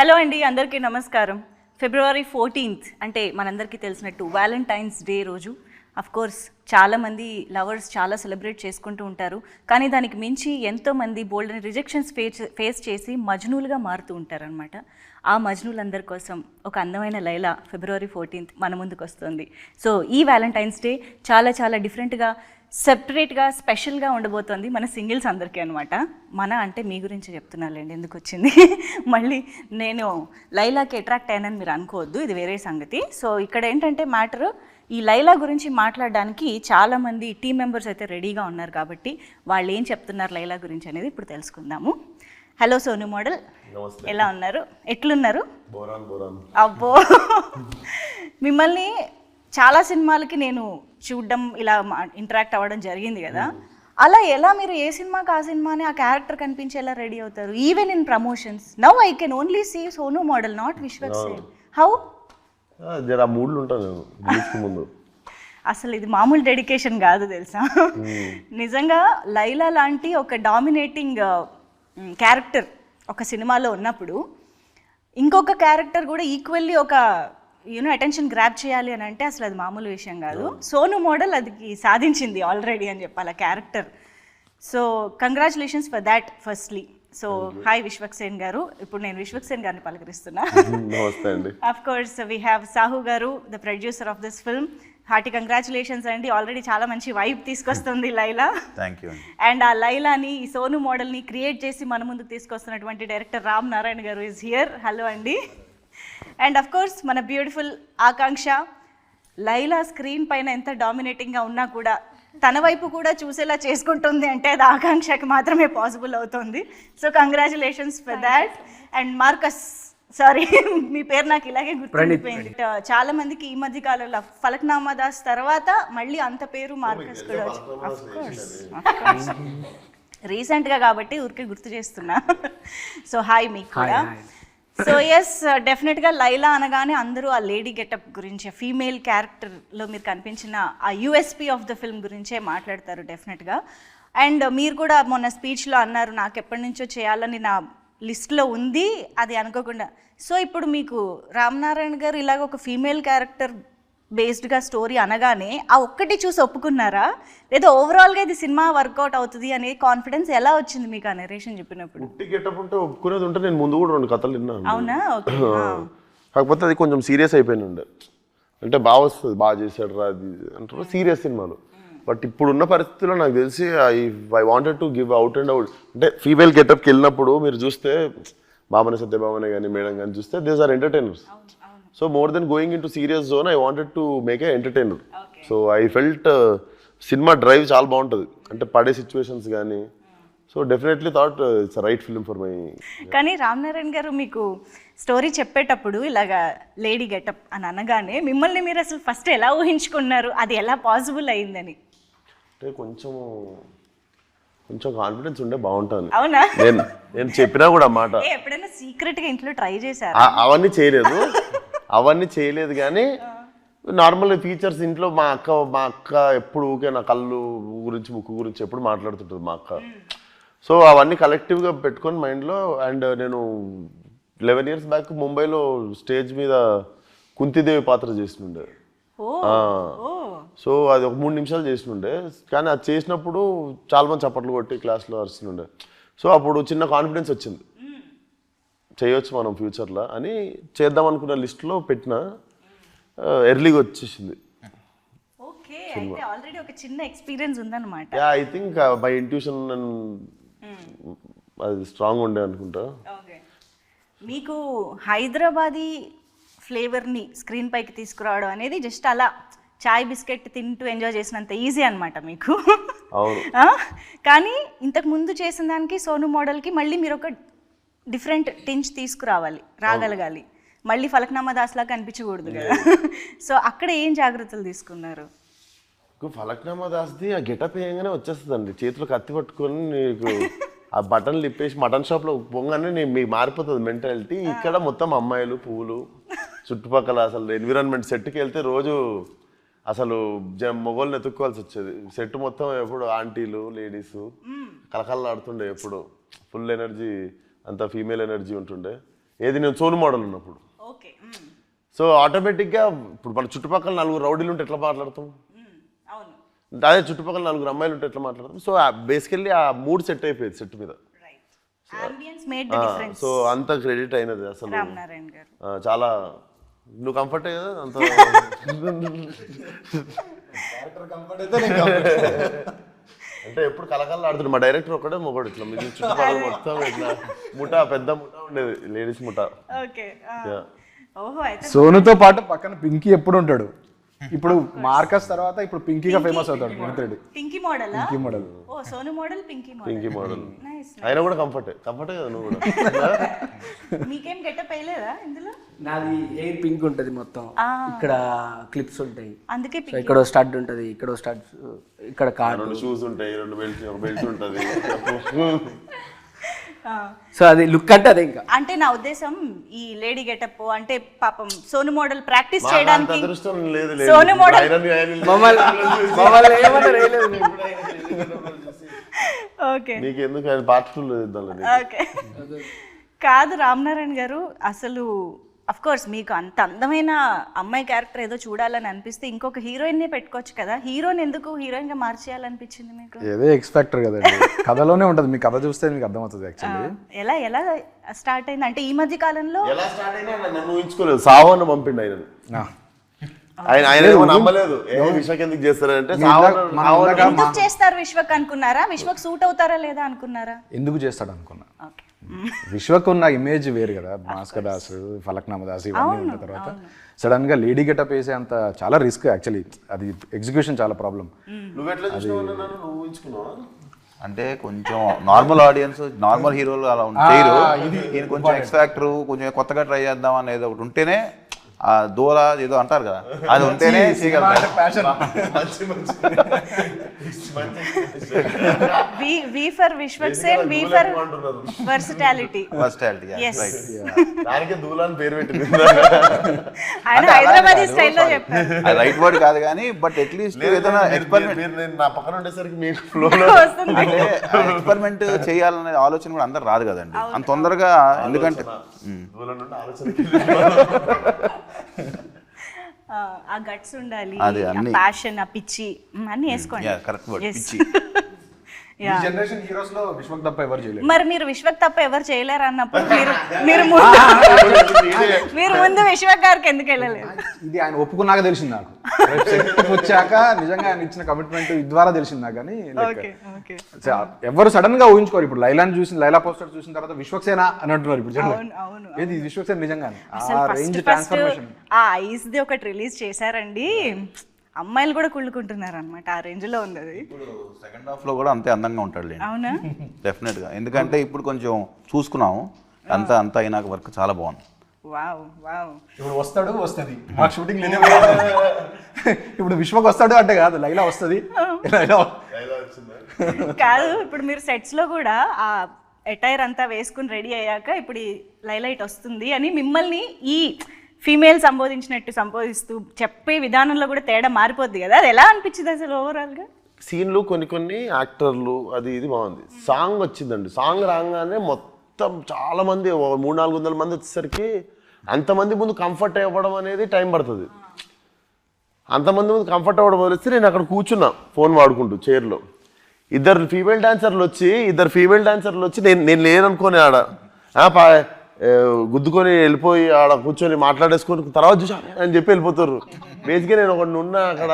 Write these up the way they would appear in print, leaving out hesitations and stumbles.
Hello అండి, అందరికీ నమస్కారం. ఫిబ్రవరి 14th అంటే మనందరికీ తెలిసినట్టు వ్యాలంటైన్స్ డే రోజు. కోర్స్ చాలామంది లవర్స్ చాలా సెలబ్రేట్ చేసుకుంటూ ఉంటారు. కానీ దానికి మించి ఎంతోమంది బోల్డ్ అని రిజెక్షన్స్ ఫేస్ చేసి మజ్నూలుగా మారుతూ ఉంటారనమాట. ఆ మజ్నూలందరి కోసం ఒక అందమైన లైలా ఫిబ్రవరి 14th మన ముందుకు వస్తుంది. సో ఈ వ్యాలంటైన్స్ డే చాలా చాలా డిఫరెంట్గా, సెపరేట్గా, స్పెషల్గా ఉండబోతోంది మన సింగిల్స్ అందరికీ అనమాట. మన అంటే మీ గురించి చెప్తున్నానులేండి, ఎందుకు వచ్చింది మళ్ళీ నేను లైలాకి అట్రాక్ట్ అయ్యానని మీరు అనుకోవద్దు, ఇది వేరే సంగతి. సో ఇక్కడ ఏంటంటే మ్యాటరు, ఈ లైలా గురించి మాట్లాడడానికి చాలామంది టీం మెంబర్స్ అయితే రెడీగా ఉన్నారు. కాబట్టి వాళ్ళు ఏం చెప్తున్నారు లైలా గురించి అనేది ఇప్పుడు తెలుసుకుందాము. హలో సోను మోడల్, ఎలా ఉన్నారు, ఎట్లున్నారు? అబ్బో మిమ్మల్ని చాలా సినిమాలకి నేను చూడడం, ఇలా ఇంటరాక్ట్ అవ్వడం జరిగింది కదా. అలా ఎలా మీరు ఏ సినిమాకి ఆ సినిమాని ఆ క్యారెక్టర్ కనిపించేలా రెడీ అవుతారు? Even in promotions now I can only see Sonu model, not Vishwak Sen. How? జర మూడ్లు ఉంటాను ముందు. అసలు ఇది మామూలు డెడికేషన్ కాదు తెలుసా. నిజంగా లైలా లాంటి ఒక డామినేటింగ్ క్యారెక్టర్ ఒక సినిమాలో ఉన్నప్పుడు ఇంకొక క్యారెక్టర్ కూడా ఈక్వల్లీ ఒక అటెన్షన్ గ్రాప్ చేయాలి అని అంటే అసలు అది మామూలు విషయం కాదు. సోను మోడల్ అది సాధించింది ఆల్రెడీ అని చెప్పాలి character. So congratulations for that firstly. So hi Vishwak Sen గారు. ఇప్పుడు నేను విశ్వక్ సేన్ గారిని పలకరిస్తున్నా. Of course we have Sahu గారు, the producer of this film. Hearty congratulations అండి, ఆల్రెడీ చాలా మంచి వైబ్ తీసుకొస్తుంది లైలా. Thank you. అండ్ ఆ లైలాని, ఈ సోను మోడల్ని క్రియేట్ చేసి మన ముందుకు తీసుకొస్తున్నటువంటి డైరెక్టర్ రామ్ నారాయణ గారు ఈజ్ హియర్. హలో అండి. అండ్ అఫ్ కోర్స్ మన బ్యూటిఫుల్ ఆకాంక్ష. లైలా స్క్రీన్ పైన ఎంత డామినేటింగ్గా ఉన్నా కూడా తన వైపు కూడా చూసేలా చేసుకుంటుంది అంటే అది ఆకాంక్షకి మాత్రమే పాసిబుల్ అవుతుంది. So congratulations for that. And Marcus, sorry మీ పేరు నాకు ఇలాగే గుర్తుండిపోయింది. చాలా మందికి ఈ మధ్య కాలంలో ఫలక్నామా దాస్ తర్వాత మళ్ళీ అంత పేరు మార్కస్ కూడా వచ్చింది రీసెంట్గా, కాబట్టి ఊరికే గుర్తు చేస్తున్నా. సో హాయ్ మీకు కూడా. సో ఎస్, డెఫినెట్గా లైలా అనగానే అందరూ ఆ లేడీ గెటప్ గురించి, ఫీమేల్ క్యారెక్టర్లో మీరు కనిపించిన ఆ యూఎస్పీ ఆఫ్ ద ఫిల్మ్ గురించే మాట్లాడతారు డెఫినెట్గా. అండ్ మీరు కూడా మొన్న స్పీచ్లో అన్నారు, నాకు ఎప్పటి నుంచో చేయాలని నా లిస్ట్లో ఉంది, అది అనుకోకుండా. సో ఇప్పుడు మీకు రామ్ నారాయణ గారు ఇలాగ ఒక ఫీమేల్ క్యారెక్టర్ బేస్డ్గా స్టోరీ అనగానే ఆ ఒక్కటి చూసి ఒప్పుకున్నారా, లేదా ఓవరాల్గా ఇది సినిమా వర్కౌట్ అవుతుంది అనే కాన్ఫిడెన్స్ ఎలా వచ్చింది మీకు ఆ నరేషన్ చెప్పినప్పుడు? ఒప్పుకునేది ఉంటే నేను ముందు కూడా 2 కథలు విన్నాను. అవునా? కాకపోతే అది కొంచెం సీరియస్ అయిపోయింది ఉండే. అంటే బాగా వస్తుంది, బాగా చేశాడు రా అది అంటారు సీరియస్ సినిమాలు. బట్ ఇప్పుడున్న పరిస్థితుల్లో నాకు తెలిసి I wanted to give out and out. అంటే ఫీమేల్ గెటప్కి వెళ్ళినప్పుడు మీరు చూస్తే బామన సత్యభామనే కానీ మేడం కానీ చూస్తే these are entertainers. So more than going into serious zone, I wanted to make a entertainer. So I felt cinema drive చాలా బాగుంటుంది, అంటే పడే సిచ్యువేషన్స్ కానీ. So definitely thought it's right film for my. కానీ రామ్ నారాయణ గారు మీకు story చెప్పేటప్పుడు ఇలాగా లేడీ గెటప్ అని అనగానే మిమ్మల్ని మీరు అసలు ఫస్ట్ ఎలా ఊహించుకున్నారు, అది ఎలా పాసిబుల్ అయిందని? అంటే కొంచెం కాన్ఫిడెన్స్ ఉండే బాగుంటుంది. అవునా? నేను చెప్పినా కూడా మాట ఎప్పుడైనా సీక్రెట్గా ఇంట్లో ట్రై చేశారు? అవన్నీ చేయలేదు కానీ నార్మల్ ఫీచర్స్ ఇంట్లో మా అక్క ఎప్పుడు ఊకే నా కళ్ళు గురించి ముక్కు గురించి ఎప్పుడు మాట్లాడుతుంటుంది మా అక్క. సో అవన్నీ కలెక్టివ్గా పెట్టుకొని మైండ్లో. అండ్ నేను 11 years బ్యాక్ ముంబైలో స్టేజ్ మీద కుంతిదేవి పాత్ర చేస్తుండే. సో అది ఒక 3 నిమిషాలు చేస్తుండే, కానీ అది చేసినప్పుడు చాలా మంది చప్పట్లు కొట్టి క్లాస్లో అరుస్తుండే. సో అప్పుడు చిన్న కాన్ఫిడెన్స్ వచ్చింది, చేయొచ్చు మనం ఫ్యూచర్లో అని. చేద్దాం అనుకున్న లిస్ట్లో పెట్టిన, ఎర్లీగా వచ్చేసింది. ఐ థింక్ మై ఇంట్యూషన్ అది స్ట్రాంగ్ ఉండే అనుకుంటా. మీకు హైదరాబాదీ ఫ్లేవర్ని స్క్రీన్ పైకి తీసుకురావడం అనేది జస్ట్ అలా చాయ్ బిస్కెట్ తింటూ ఎంజాయ్ చేసినంత ఈజీ అనమాట మీకు. కానీ ఇంతకు ముందు చేసిన దానికి సోను మోడల్కి మళ్ళీ మీరు ఒక డిఫరెంట్ టించ్ తీసుకురావాలి, రాగలగాలి. మళ్ళీ ఫలక్నామా దాస్ లాగా కనిపించకూడదు కదా. సో అక్కడ ఏం జాగ్రత్తలు తీసుకున్నారు? ఫలక్నామా దాస్ది ఆ గెటప్ వేయగానే వచ్చేస్తుందండి, చేతిలో కత్తి పట్టుకొని నీకు ఆ బటన్లు ఇప్పేసి మటన్ షాప్లో పోగానే మీకు మారిపోతుంది మెంటాలిటీ. ఇక్కడ మొత్తం అమ్మాయిలు, పువ్వులు, చుట్టుపక్కల అసలు ఎన్విరాన్మెంట్. సెట్కి వెళ్తే రోజు అసలు మొగోళ్ళని ఎత్తుక్కోవాల్సి వచ్చేది. సెట్ మొత్తం ఎప్పుడు ఆంటీలు, లేడీసు కలకల్లాడుతుండే, ఎప్పుడు ఫుల్ ఎనర్జీ, అంత ఫీమేల్ ఎనర్జీ ఉంటుండే. ఏది నేను సోను మోడల్ ఉన్నప్పుడు. ఓకే. సో ఆటోమేటిక్గా ఇప్పుడు మన చుట్టుపక్కల 4 రౌడీలు ఉంటే ఎట్లా మాట్లాడతాం, అవును. అదే చుట్టుపక్కల 4 అమ్మాయిలు ఉంటే ఎట్లా మాట్లాడతాం. సో బేసికల్లీ ఆ మూడ్ సెట్ అయిపోయింది సెట్ మీద. Ambience made the difference. So అంత క్రెడిట్ అయినది అసలు రామనారాయణ గారు. చాలా నువ్వు కంఫర్ట్ కదా అంత అంటే ఎప్పుడు కలకల్లా ఆడుతుంది. మా డైరెక్టర్ ఒకటే మొగడు ఇట్లా మీ చుట్టుపక్కల మొత్తం ఇట్లా పెద్ద ముఠా ఉండేది, లేడీస్ ముఠా. ఓకే. ఓహో, అయితే సోనుతో పాటు పక్కన పింకీ ఎప్పుడు ఉంటాడు. ఇప్పుడు మార్కస్ తర్వాత ఇప్పుడు పింకీగా ఫేమస్ అవుతాడు Vineeth Reddy. Pinky model. Pinky model. Oh Sonu model, Pinky model. Nice. ఆయన కూడా కంఫర్టే కదా నువ్వు కూడా. మీకేం గెటప్ వేయలేదా ఇందులో? నాది ఎయిర్ పింక్ ఉంటుంది మొత్తం, ఇక్కడ క్లిప్స్ ఉంటాయి, అందుకే సో ఇక్కడ స్టడ్ ఉంటుంది, ఇక్కడ స్టడ్, ఇక్కడ కార్డు, 2 షూస్ ఉంటాయి, 2 బెల్ట్స్ ఉంటుంది. సో అది లుక్ అంటే అదే. ఇంకా అంటే నా ఉద్దేశం ఈ లేడీ గెటప్ అంటే పాపం సోను మోడల్ ప్రాక్టీస్ చేయడానికి అదృష్టం లేదు. సోను మోడల్ మమ్మల్ని ఏమన్నా రేయలేదు. ఓకే. నీకు ఎందుకు ఆయన పార్ట్ 2 ఇద్దాం. ఓకే. కాదు రామనారాయణ గారు, అసలు అఫ్ కోర్స్ మీకు అంత అందమైన అమ్మాయి క్యారెక్టర్ ఏదో చూడాలని అనిపిస్తే ఇంకొక హీరోయిన్ నే పెట్టుకోవచ్చు కదా, హీరోని ఎందుకు హీరోయిన్ గా మార్చేయాలనిపించింది మీకు? ఏదో ఎక్స్పెక్టర్ కదండి, కథలోనే ఉంటుంది. మీ కథ చూస్తే మీకు అర్థమవుతుంది. యాక్చువల్లీ ఎలా స్టార్ట్ అయింది అంటే ఈ మధ్య కాలంలో ఎలా స్టార్ట్ అయినా నన్ను ఊహించుకోలేదు. సావన్న పంపిండు ఆయన ఏమో నమ్మలేదు. విశ్వక్ ఎందుకు చేస్తారంటే ఎందుకు చేస్తారు విశ్వక్ అనుకున్నారా? విశ్వక్ సూట్ అవుతారా లేదా అనుకున్నారా? ఎందుకు చేస్తాడు అనుకున్నా. విశ్వక్ ఉన్న ఇమేజ్ వేరు కదా, భాస్కర్ దాస్, ఫలక్నామా దాస్ ఇవన్నీ ఉన్న తర్వాత సడన్ గా లేడీ గెటప్ వేసే అంత చాలా రిస్క్. యాక్చువల్లీ అది ఎగ్జిక్యూషన్ చాలా ప్రాబ్లం. అంటే కొంచెం నార్మల్ ఆడియన్స్, నార్మల్ హీరోలు అలా చేయరు. ఈయన కొంచెం ఎక్స్ ఫ్యాక్టర్, కొంచెం కొత్తగా ట్రై చేద్దాం అనేది ఒకటి ఉంటేనే, ఆ దూల ఏదో అంటారు కదా, అది ఉంటేనే చేయగలుగుతారు. V for Vishwak Sen, V for versatility. Yes. దానికి దూలాన్ పేరు పెట్టింది. ఆయన హైదరాబాదీ స్టైల్లో చెప్పారు. అది రైట్ వర్డ్ కాదు కానీ, బట్ అట్లీస్ట్ ఏదైనా ఎక్స్పెరిమెంట్ నా పక్కన ఉండేసరికి మీకు ఫ్లోలో అంటే ఎక్స్పెరిమెంట్ చేయాలనే ఆలోచన కూడా అందరు రాదు కదండి అంత తొందరగా. ఎందుకంటే ఆ గట్స్ ఉండాలి, అది అన్ని ప్యాషన్, ఆ పిచ్చి అన్ని వేసుకోండి. కరెక్ట్ వర్డ్, పిచ్చి. జనరేషన్ హీరోస్ లో విశ్వక్ తప్ప ఎవరు చేయలేదు. మరి మీరు విశ్వక్ తప్ప ఎవరు చేయలేరు అన్నప్పుడు మీరు ముందు విశ్వక్ గారికి ఎందుకు వెళ్ళలేదు? ఇది ఆయన ఒప్పుకున్నాక తెలిసింది నాకు. వచ్చాక నిజంగా ఆయన ఇచ్చిన కమిట్మెంట్ ద్వారా తెలిసింది నాకు. కానీ ఎవరు సడన్ గా ఊహించుకోరు. ఇప్పుడు లైలాని చూసిన, లైలా పోస్టర్ చూసిన తర్వాత విశ్వక్సేన అని అంటున్నారు. ఇప్పుడు ఏది విశ్వక్సేన నిజంగానే ఆ రేంజ్ ట్రాన్స్ఫర్మేషన్. ఆ ఐస్ ది ఒకటి రిలీజ్ చేశారండి, అమ్మాయిలు కూడా కుళ్ళుకుంటున్నారు అనమాట. ఆ రేంజ్ లో ఉంది అది. ఇప్పుడు సెకండ్ హాఫ్ లో కూడా అంతే అందంగా ఉంటాడు. అవునా? డెఫినెట్ గా. ఎందుకంటే ఇప్పుడు కొంచెం చూసుకున్నాము, అంతా అయినాక వర్క్ చాలా బాగుంది. Wow wow. ఇప్పుడు వస్తుంది మాకు షూటింగ్ లేదు. ఇప్పుడు విశ్వక్ వస్తాడు అంటే కాదు, లైలా వస్తుంది. కాదు, ఇప్పుడు మీరు సెట్స్ లో కూడా ఆ ఎటైర్ అంతా వేసుకుని రెడీ అయ్యాక ఇప్పుడు ఈ లైలైట్ వస్తుంది అని మిమ్మల్ని ఈ ఫీమేల్ సంబోధించినట్టు సంబోధిస్తూ చెప్పే విధానంలో కూడా తేడా మారిపోద్ది కదా, అది ఎలా అనిపించింది అసలు ఓవరాల్ గా? సీన్లు కొన్ని యాక్టర్లు అది ఇది బాగుంది. సాంగ్ వచ్చిందండి, సాంగ్ రాగానే మొత్తం చాలా మంది 300-400 మంది వచ్చేసరికి అంతమంది ముందు కంఫర్ట్ అవ్వడం అనేది టైం పడుతుంది. అంతమంది ముందు కంఫర్ట్ అవ్వడం వదిలేస్తే నేను అక్కడ కూర్చున్నా ఫోన్ వాడుకుంటూ చైర్లో. ఇద్దరు ఫీమేల్ డాన్సర్లు వచ్చి నేను లేననుకోని ఆడ గుద్దుకొని వెళ్ళిపోయి ఆడ కూర్చొని మాట్లాడేసుకొని తర్వాత చూసా అని చెప్పి వెళ్ళిపోతారు. బేసిక్గా నేను ఒకటి ఉన్నా అక్కడ.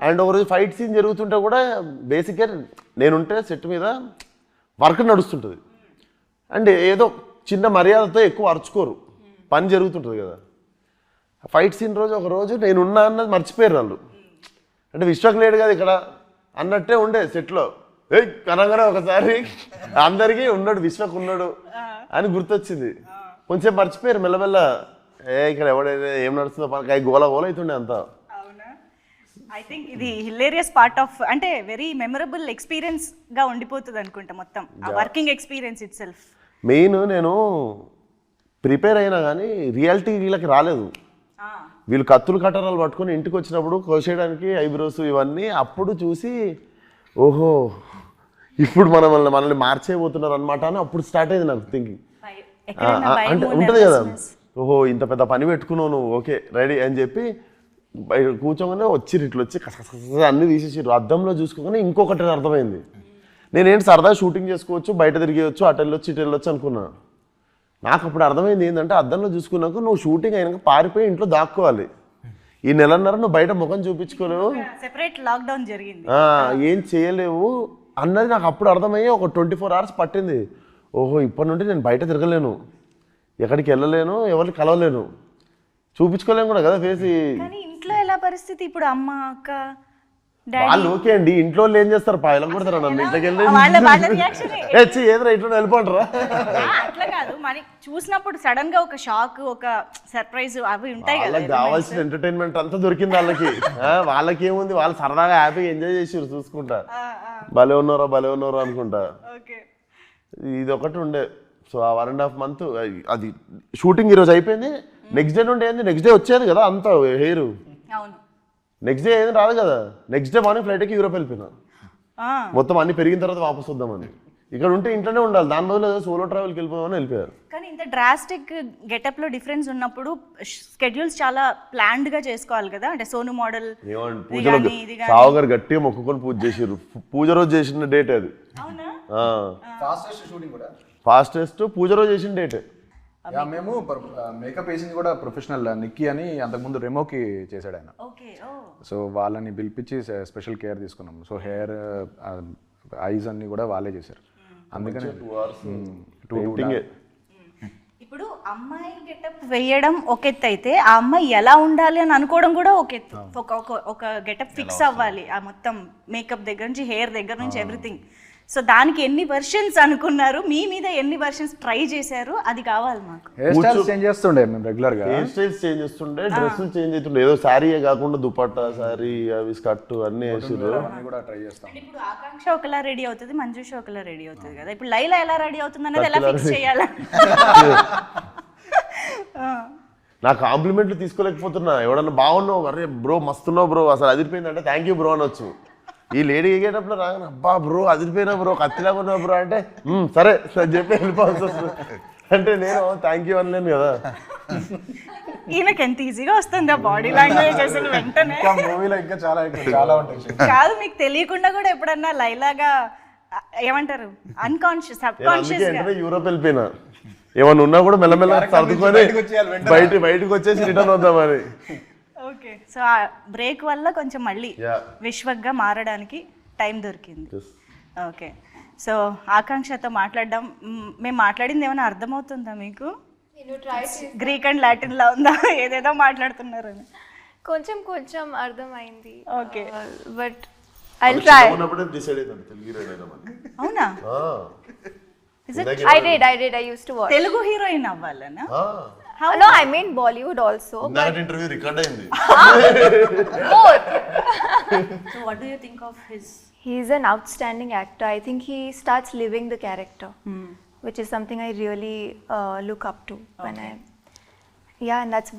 అండ్ ఒకరోజు ఫైట్ సీన్ జరుగుతుంటే కూడా బేసిక్గా నేనుంటే సెట్ మీద వర్క్ నడుస్తుంటుంది. అండ్ ఏదో చిన్న మర్యాదతో ఎక్కువ అరుచుకోరు, పని జరుగుతుంటుంది కదా. ఫైట్ సీన్ రోజు ఒకరోజు నేనున్నా అన్నది మర్చిపోయారు వాళ్ళు. అంటే విశ్వక్ లేడు కదా ఇక్కడ అన్నట్టే ఉండే సెట్లో. కనగానే ఒకసారి అందరికీ ఉన్నాడు, విశ్వక్ ఉన్నాడు అని గుర్తొచ్చింది. కొంచెం మర్చిపోయారు మెల్లమెల్ల. ఇక్కడ ఎవడైతే ఏం నడుస్తుందో పని గోల అవుతుండే అంతా. ఐ థింక్ ఇది హిలేరియస్ పార్ట్ ఆఫ్, అంటే వెరీ మెమరబుల్ ఎక్స్పీరియన్స్ గా ఉండిపోతుంది అనుకుంటా మొత్తం ఆ working experience it self. Main నేను ప్రిపేర్ అయినా కానీ రియాలిటీ వీళ్ళకి రాలేదు. వీళ్ళు కత్తులు కట్టరాలు పట్టుకొని ఇంటికి వచ్చినప్పుడు కోసేయడానికి ఐబ్రోస్ ఇవన్నీ అప్పుడు చూసి ఓహో ఇప్పుడు మనల్ని మార్చేయబోతున్నారు అనమాట అని అప్పుడు స్టార్ట్ అయింది నాకు థింకింగ్. ఎక్కడైనా భయం అంటే ఉంటుంది కదా, ఓహో ఇంత పెద్ద పని పెట్టుకున్నావు నువ్వు, ఓకే రెడీ అని చెప్పి బయట కూర్చోగానే వచ్చి ఇట్లా వచ్చి కసకస అన్ని తీసేసారు. అద్దంలో చూసుకోగానే ఇంకొకటి అర్థమైంది, నేనేంటి సరదా షూటింగ్ చేసుకోవచ్చు, బయట తిరిగేయచ్చు, అటు వెళ్ళొచ్చు ఇటు వెళ్ళొచ్చు అనుకున్నా. నాకు అప్పుడు అర్థమైంది ఏంటంటే అద్దంలో చూసుకున్నాక నువ్వు షూటింగ్ అయినాక పారిపోయి ఇంట్లో దాక్కోవాలి. ఈ నెలన్నర నువ్వు బయట ముఖం చూపించుకోలేవు, సెపరేట్ లాక్డౌన్ జరిగింది, ఏం చేయలేవు అన్నది నాకు అప్పుడు అర్థమయ్యి ఒక 24 hours పట్టింది. ఓహో ఇప్పటి నుండి నేను బయట తిరగలేను, ఎక్కడికి వెళ్ళలేను, ఎవరిని కలవలేను, చూపించుకోలేను కూడా కదా ఫేస్. కానీ ఇంట్లో ఎలా పరిస్థితి ఇప్పుడు, అమ్మ అక్క వాళ్ళు ఓకే అండి, ఇంట్లో వాళ్ళు ఏం చేస్తారు, పాయలం కొడతారు నన్ను ఇంట్లోకి వాళ్ళ రియాక్షన్ ఏదో ఇంట్లో వెళ్ళిపోంటారా. అట్లా కాదు, మనకి చూసినప్పుడు సడన్ గా ఒక షాక్, ఒక సర్ప్రైజ్ అవి ఉంటాయి కదా. వాళ్ళకి కావాల్సిన ఎంటర్టైన్మెంట్ అంతా దొరికింది వాళ్ళకి. వాళ్ళకి ఏముంది, వాళ్ళు సరదాగా హ్యాపీగా ఎంజాయ్ చేసారు చూసుకుంటా, భలే ఉన్నారా అనుకుంటా. ఇది ఒకటి ఉండే. సో ఆ 1.5 months అది షూటింగ్ ఈరోజు అయిపోయింది, నెక్స్ట్ డే నుండి ఏంది, నెక్స్ట్ డే వచ్చేది కదా అంత హెయిర్, అవును నెక్స్ట్ డే ఏది రాదు కదా. నెక్స్ట్ డే మార్నింగ్ ఫ్లైట్కి యూరోప్ వెళ్ళిపోయినా, మొత్తం అన్ని పెరిగిన తర్వాత వాపస్ వద్దామని. ఇక్కడ ఉంటే ఇంట్లోనే ఉండాలి, దాని బదులు సోలో ట్రావెల్కి వెళ్ళిపోదామని వెళ్ళిపోయారు. కానీ ఇంత డ్రాస్టిక్ గెటప్ లో డిఫరెన్స్ ఉన్నప్పుడు స్కెడ్యూల్స్ చాలా ప్లాన్డ్ గా చేసుకోవాలి కదా. అంటే సోను మోడల్ పూజలో సావు గారు గట్టిగా మొక్కుకొని పూజ చేసారు. పూజ రోజు చేసిన డేట్ అది, ఫాస్టెస్ట్ పూజ రోజు చేసిన డేట్. మేము మేకప్ వేసింది కూడా ప్రొఫెషనల్ నిక్కీ అని, అంతకుముందు రెమోకి చేశాడు ఆయన. సో వాళ్ళని పిలిపించి స్పెషల్ కేర్ తీసుకున్నాం. సో హెయిర్ ఐస్ అన్ని కూడా వాళ్ళే చేశారు. అందుకని 2 hours ఇప్పుడు అమ్మాయి గెటప్ వేయడం ఒక ఎత్తు అయితే, ఆ అమ్మాయి ఎలా ఉండాలి అని అనుకోవడం కూడా ఒక ఎత్తు. ఒక గెటప్ ఫిక్స్ అవ్వాలి, ఆ మొత్తం మేకప్ దగ్గర నుంచి హెయిర్ దగ్గర నుంచి ఎవ్రీథింగ్. సో దానికి ఎన్ని వర్షన్స్ అనుకున్నారు, మీ మీద ఎన్ని వర్షన్స్ ట్రై చేశారు, అది కావాలి మాకు. హెయిర్ స్టైల్స్ చేంజ్ చేస్తుండే మేము రెగ్యులర్ గా, హెయిర్ స్టైల్స్ చేంజ్ చేస్తుండే, డ్రెస్సులు చేంజ్ అవుతుండే. ఏదో శారీయే కాకుండా దుపట్టా, శారీ, అవి స్కర్ట్ అన్ని వేసారు. కూడా ట్రై చేస్తాం. ఇప్పుడు ఆకాంక్ష ఒకలా రెడీ అవుతుంది, మంజుష ఒకలా రెడీ అవుతుంది కదా. ఇప్పుడు లైలా ఎలా రెడీ అవుతుంది అనేది ఎలా ఫిక్స్ చేయాలి. నా కాంప్లిమెంట్లు తీసుకోలేకపోతున్నా. ఎవడన్నా బాగున్నావు, అరే బ్రో మస్తున్నావు బ్రో, అసలు అదిరిపోయిందంటే థ్యాంక్ యూ బ్రో అనొచ్చు. ఈ లేడీ ఎగేటప్పుడు రాగానే అబ్బా బ్రో అదిరిపోయినా బ్రో, కత్తిలాగా ఉన్నావు బ్రో అంటే సరే అని చెప్పి వెళ్ళిపోవాల్సి వస్తుంది. అంటే నేను థ్యాంక్ యూ అనలేను కదా. ఈయనకి ఎంత ఈజీగా వస్తుంది ఆ బాడీ లాంగ్వేజ్ అసలు వెంటనే. మూవీలో ఇంకా చాలా ఉంటాయి. కాదు, మీకు తెలియకుండా కూడా ఎప్పుడన్నా లైలాగా ఏమంటారు అన్కాన్షియస్ సబ్ కాన్షియస్ గా యూరోప్ వెళ్ళిపోయినా, ఏమన్నా ఉన్నా కూడా మెల్లమెల్ల సర్దుకొని బయటకు వచ్చేసి రిటర్న్ వద్దామని. ఓకే, సో ఆ బ్రేక్ వల్ల కొంచెం మళ్ళీ విశ్వక్గా మారడానికి టైం దొరికింది. ఓకే, సో ఆకాంక్షతో మాట్లాడడం, మేము మాట్లాడింది ఏమైనా అర్థమవుతుందా మీకు? గ్రీక్ అండ్ లాటిన్ లా ఉందా, ఏదేదో మాట్లాడుతున్నారు అని? కొంచెం కొంచెం అర్థమైంది. Okay, but I try. అవునా? I did. I used to watch. Telugu heroine అవ్వాలనా? No, I mean Bollywood also. Interview record అయింది. Both. So what do you think of his? He's an outstanding actor. I think he starts living the character, which is something I really look up to when I. Yeah, and that's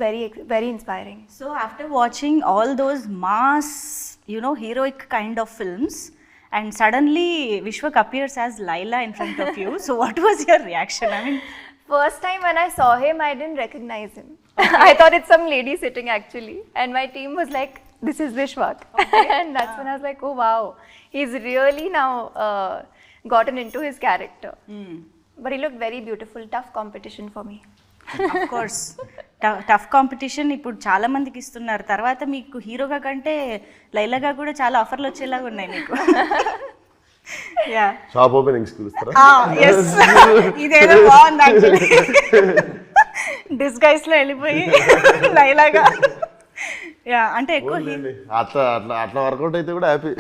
very inspiring. So after watching all those mass, heroic kind of films, and suddenly Vishwak appears as Laila in front of you. So what was your reaction? I mean, First time when I saw him, I didn't recognize him. I thought it's some lady sitting actually. And my team was like, this is Vishwak. And that's when I was like, oh wow. He's really now gotten into his character. But he looked very beautiful. Tough competition for me. of course. Tough competition ఇప్పుడు చాలా మందికి ఇస్తున్నారు. తర్వాత మీకు హీరోగా కంటే లైలాగా కూడా చాలా ఆఫర్లు వచ్చేలాగా ఉన్నాయి మీకు. షాప్ ఓపెనింగ్స్ పిలుస్తారా? ఇదేదో బాగుంది యాక్చువల్లీ. డిస్గైస్ లో వెళ్ళిపోయి లైలాగా. యా, అంటే ఎక్కువ అట్లా వర్కౌట్ అయితే కూడా హ్యాపీ.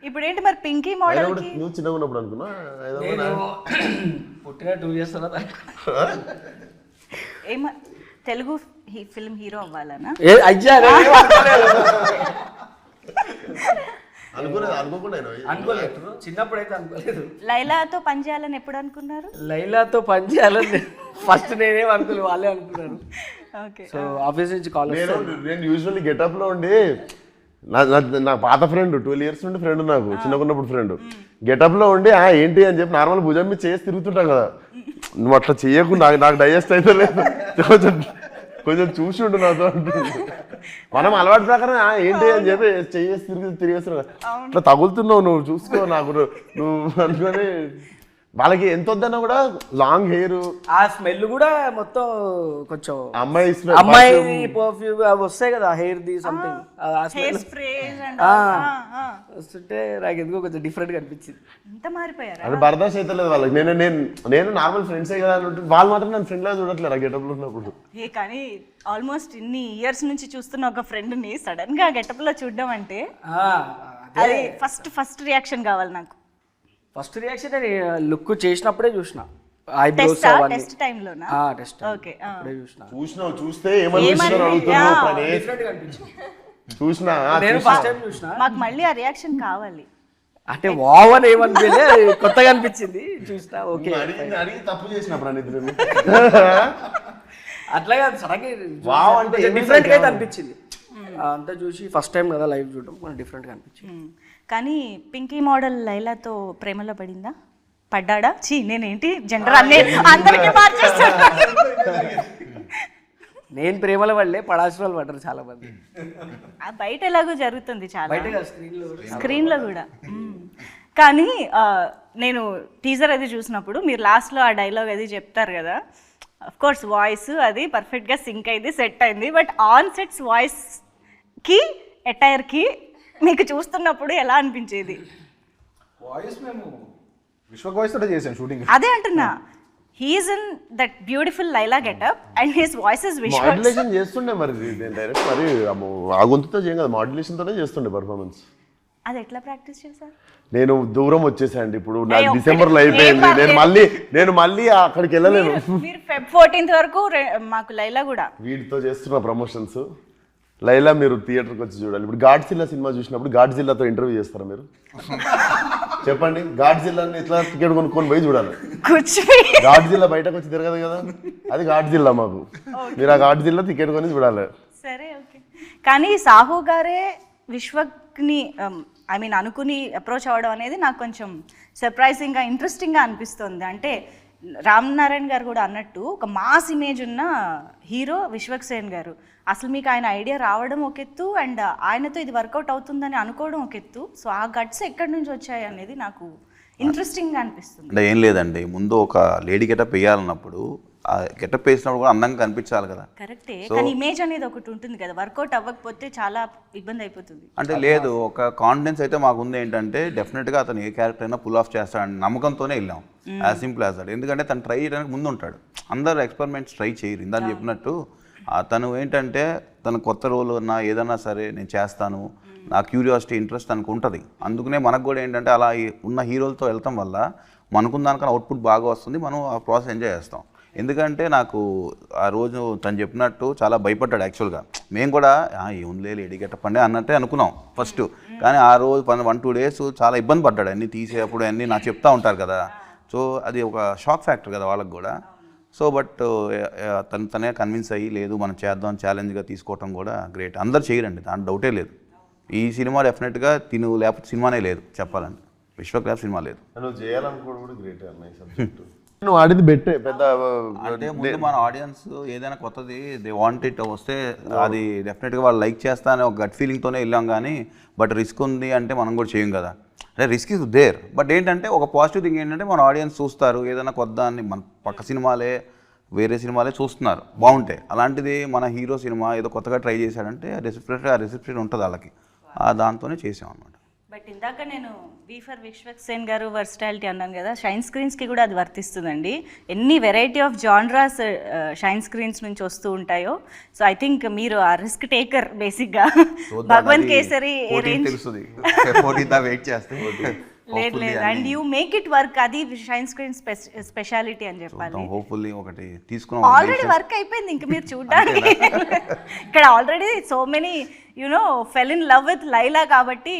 ఇప్పుడు ఏంటి మరి పింకీ మోడల్ కి నువ్వు చిన్నగా ఉన్నప్పుడు అనుకున్నా పుట్టిన 2 years తర్వాత తెలుగు ఫిల్మ్ హీరో అవ్వాలనా? అనుకోలేదు, చిన్నప్పుడు అయితే అనుకోలేదు. లైలాతో పని చేయాలని ఎప్పుడు అనుకున్నారు? లైలాతో పని చేయాలని ఫస్ట్ నేనేం అనుకోలేదు, వాళ్ళే అనుకున్నారు. ఓకే, సో ఆఫీస్ నుంచి కాల్ నేను యూజువల్లీ గెటప్ లో ఉండి నా పాత ఫ్రెండ్ 12 years నుండి ఫ్రెండ్, నాకు చిన్నకున్నప్పుడు ఫ్రెండ్, గెటప్లో ఉండి ఏంటి అని చెప్పి నార్మల్ భుజం మీద చేసి తిరుగుతుంటాం కదా, నువ్వు అట్లా చేయకు, నాకు డైజెస్ట్ అయితే లేదు, కొంచెం చూసి ఉండు నాతో అంటుంది. మనం అలవాటు ప్రకారం ఏంటి అని చెప్పి చేసి తిరిగేస్తున్నావు, అట్లా తగులుతున్నావు, నువ్వు చూసుకో నాకు నువ్వు అనుకొని. వాళ్ళకి ఎంత వద్దన్నా కూడా లాంగ్ హెయిర్, ఆ స్మెల్ కూడా మొత్తం కొంచెం అమ్మాయి అమ్మాయి పర్ఫ్యూమ్ అవి వస్తాయి కదా, హెయిర్ ది సంథింగ్ వస్తుంటే నాకు ఎందుకో కొంచెం డిఫరెంట్ గా అనిపించింది. ఎంత మారిపోయారు. అది బర్దాష్ అయితే లేదు వాళ్ళకి. నేను నార్మల్ ఫ్రెండ్సే కదా అని ఉంటుంది, వాళ్ళు మాత్రం నన్ను ఫ్రెండ్ లా చూడట్లేదు ఆ గెటప్ లో ఉన్నప్పుడు. కానీ ఆల్మోస్ట్ ఇన్ని ఇయర్స్ నుంచి చూస్తున్న ఒక ఫ్రెండ్ ని సడన్ గా గెటప్ లో చూడడం అంటే అది ఫస్ట్ రియాక్షన్ కావాలి నాకు. ఫస్ట్ రియాక్షన్ లుక్ చేసినప్పుడే చూసిన, ఐబ్రోస్ అవన్నీ టెస్ట్ టైం లోనా? టెస్ట్ ఓకే, అప్పుడే చూసిన. చూస్తే ఏమనిపిస్తున్నారు అడుగుతున్నావు, డిఫరెంట్ గా అనిపించింది. చూసినా నేను ఫస్ట్ టైం చూసిన, మాకు మళ్ళీ ఆ రియాక్షన్ కావాలి. అంటే వావ్ అని ఏమనిపించలే, కొత్తగా అనిపించింది చూసిన. ఓకే అడిగి తప్పు చేసిన ప్రణీత్, అట్లాగే సడన్గా వావ్ అంటే డిఫరెంట్ గా అయితే అనిపించింది. అంతా చూసి ఫస్ట్ టైం కదా లైవ్ చూడడం, డిఫరెంట్ గా అనిపించింది. కానీ పింకీ మోడల్ లైలాతో ప్రేమలో పడిందా? పడ్డాడా? నేనేంటి జెండర్ అందరికీ మార్చేస్తాను. నేను ప్రేమల వల్లే పడాల్సిన వాళ్ళు పడ్డారు చాలా మంది. బయట ఎలాగో జరుగుతుంది చాలా, బయట స్క్రీన్ లో కూడా. కానీ నేను టీజర్ అది చూసినప్పుడు మీరు లాస్ట్ లో ఆ డైలాగ్ అది చెప్తారు కదా, అఫ్ కోర్స్ వాయిస్ అది పర్ఫెక్ట్ గా సింక్ అయింది, సెట్ అయింది. బట్ ఆన్ సెట్స్ వాయిస్ కి అటైర్ కి మీకు చూస్తున్నప్పుడు ఎలా అనిపించేది? వాయిస్ మేము విశ్వక్ వాయిస్ తోటే చేసాం షూటింగ్. అదే అంటున్నా, he's in that beautiful Laila getup and his voice is Vishwak. Modulation చేస్తుండే మరి డైరెక్ట్, మరి ఆ గొంతుతో చేయం కదా, మాడ్యులేషన్ తోనే చేస్తుండే పర్ఫార్మెన్స్. అది ఎట్లా ప్రాక్టీస్ చేశారు? నేను దూరం వచ్చేసాండి, ఇప్పుడు నాకు డిసెంబర్లో అయిపోయింది, నేను మళ్ళీ అక్కడికి వెళ్ళలేను. మీరు Feb 14th వరకు మాకు లైలా కూడా వీటితో చేస్తున్న ప్రమోషన్స్. లైలా మీరు థియేటర్కి వచ్చి చూడాలి. ఇప్పుడు గాడ్జిల్లా సినిమా చూసినప్పుడు గాడ్జిల్లాతో ఇంటర్వ్యూ చేస్తారా మీరు? చెప్పండి, గాడ్జిల్లాని ఇట్లా టికెట్ కొనుక్కొని పోయి చూడాలి. గాడ్జిల్లా బయటకు వచ్చి తిరగదు కదా, అది గాడ్జిల్లా మాకు. మీరు ఆ గాడ్జిల్లా టికెట్ కొని చూడాలి. సరే, ఓకే. కానీ సాహు గారే విశ్వక్ని అనుకుని అప్రోచ్ అవ్వడం అనేది నాకు కొంచెం సర్ప్రైజింగ్గా, ఇంట్రెస్టింగ్గా అనిపిస్తుంది. అంటే రామ్ నారాయణ గారు కూడా అన్నట్టు ఒక మాస్ ఇమేజ్ ఉన్న హీరో విశ్వక్ సేన్ గారు. అసలు మీకు ఆయన ఐడియా రావడం ఒక ఎత్తు, అండ్ ఆయనతో ఇది వర్కౌట్ అవుతుందని అనుకోవడం ఒక ఎత్తు. సో ఆ గట్స్ ఎక్కడి నుంచి వచ్చాయి అనేది నాకు ఇంట్రెస్టింగ్గా అనిపిస్తుంది. అంటే ఏం లేదండి, ముందు ఒక లేడీ గెటప్ వేయాలన్నప్పుడు ఆ గెటప్ వేసినప్పుడు కూడా అందంగా కనిపించాలి కదా. కరెక్టే, కానీ ఇమేజ్ అనేది ఒకటి ఉంటుంది కదా, వర్కౌట్ అవ్వకపోతే చాలా ఇబ్బంది అయిపోతుంది. అంటే లేదు, ఒక కాన్ఫిడెన్స్ అయితే మాకు ఉంది ఏంటంటే డెఫినెట్గా అతను ఏ క్యారెక్టర్ అయినా పుల్ ఆఫ్ చేస్తాడని నమ్మకంతోనే వెళ్ళాం. As simple as that. ఎందుకంటే తను ట్రై చేయడానికి ముందు ఉంటాడు, అందరు ఎక్స్పెరిమెంట్స్ ట్రై చేయరు. ఇందాక చెప్పినట్టు తను ఏంటంటే తను కొత్త రోల్ ఉన్నా ఏదన్నా సరే నేను చేస్తాను, నా క్యూరియాసిటీ ఇంట్రెస్ట్ తనకు ఉంటుంది. అందుకనే మనకు కూడా ఏంటంటే అలా ఉన్న హీరోలతో వెళ్తాం వల్ల మనకున్న దానికన్నా అవుట్పుట్ బాగా వస్తుంది, మనం ఆ ప్రాసెస్ ఎంజాయ్ చేస్తాం. ఎందుకంటే నాకు ఆ రోజు తను చెప్పినట్టు చాలా భయపడ్డాడు యాక్చువల్గా. మేము కూడా ఏముందిలే లేడీ గెటప్ అండి అన్నట్టే అనుకున్నాం ఫస్ట్. కానీ ఆ రోజు 1-2 days చాలా ఇబ్బంది పడ్డాడు, అన్నీ తీసేటప్పుడు అన్నీ నాకు చెప్తా ఉంటారు కదా. సో అది ఒక షాక్ ఫ్యాక్టర్ కదా వాళ్ళకి కూడా. సో బట్ తనే కన్విన్స్ అయ్యి లేదు మనం చేద్దాం, ఛాలెంజ్గా తీసుకోవటం కూడా గ్రేట్. అందరు చేయరండి, దాని డౌటే లేదు. ఈ సినిమా డెఫినెట్గా తిను లేకపోతే సినిమానే లేదు చెప్పాలంటే, విశ్వక్ లేకపోతే సినిమా లేదు. నువ్వు చేయాలనుకోవడం కూడా గ్రేట్ అన్నయ్య సబ్జెక్టు. నువ్వు ఆడింది బెట్టే పెద్ద. అంటే ముందు మన ఆడియన్స్ ఏదైనా కొత్తది దే వాంట్ ఇట్ వస్తే అది డెఫినెట్గా వాళ్ళు లైక్ చేస్తా అనే ఒక గట్ ఫీలింగ్తోనే వెళ్ళాం. కానీ బట్ రిస్క్ ఉంది అంటే మనం కూడా చేయం కదా, అంటే రిస్క్ ఇస్ దేర్. బట్ ఏంటంటే ఒక పాజిటివ్ థింగ్ ఏంటంటే మన ఆడియన్స్ చూస్తారు, ఏదైనా కొత్త అని మన పక్క సినిమాలే వేరే సినిమాలే చూస్తున్నారు బాగుంటాయి. అలాంటిది మన హీరో సినిమా ఏదో కొత్తగా ట్రై చేశాడంటే ఆ రిసెప్షన్ ఉంటుంది వాళ్ళకి, దాంతోనే చేసాం అన్నమాట. బట్ ఇందాక నేను వి ఫర్ విశ్వక్ సేన్ గారు వర్స్టాలిటీ అన్నాను కదా, షైన్ స్క్రీన్స్కి కూడా అది వర్తిస్తుందండి. ఎన్ని variety of genres shine screens నుంచి వస్తూ ఉంటాయో. సో ఐ థింక్ మీరు ఆ రిస్క్ టేకర్ బేసిక్గా. భగవంత్ కేసరి వెయిట్ చేస్తే లేదు and you make it work, అది షైన్ స్క్రీన్ స్పెషాలిటీ అని చెప్పాలి. హోప్ఫుల్లీ ఒకటి తీసుకున్నాం, ఆల్రెడీ వర్క్ అయిపోయింది, ఇంక మీరు చూడడానికి ఇక్కడ already so many you know fell in love with Laila, కాబట్టి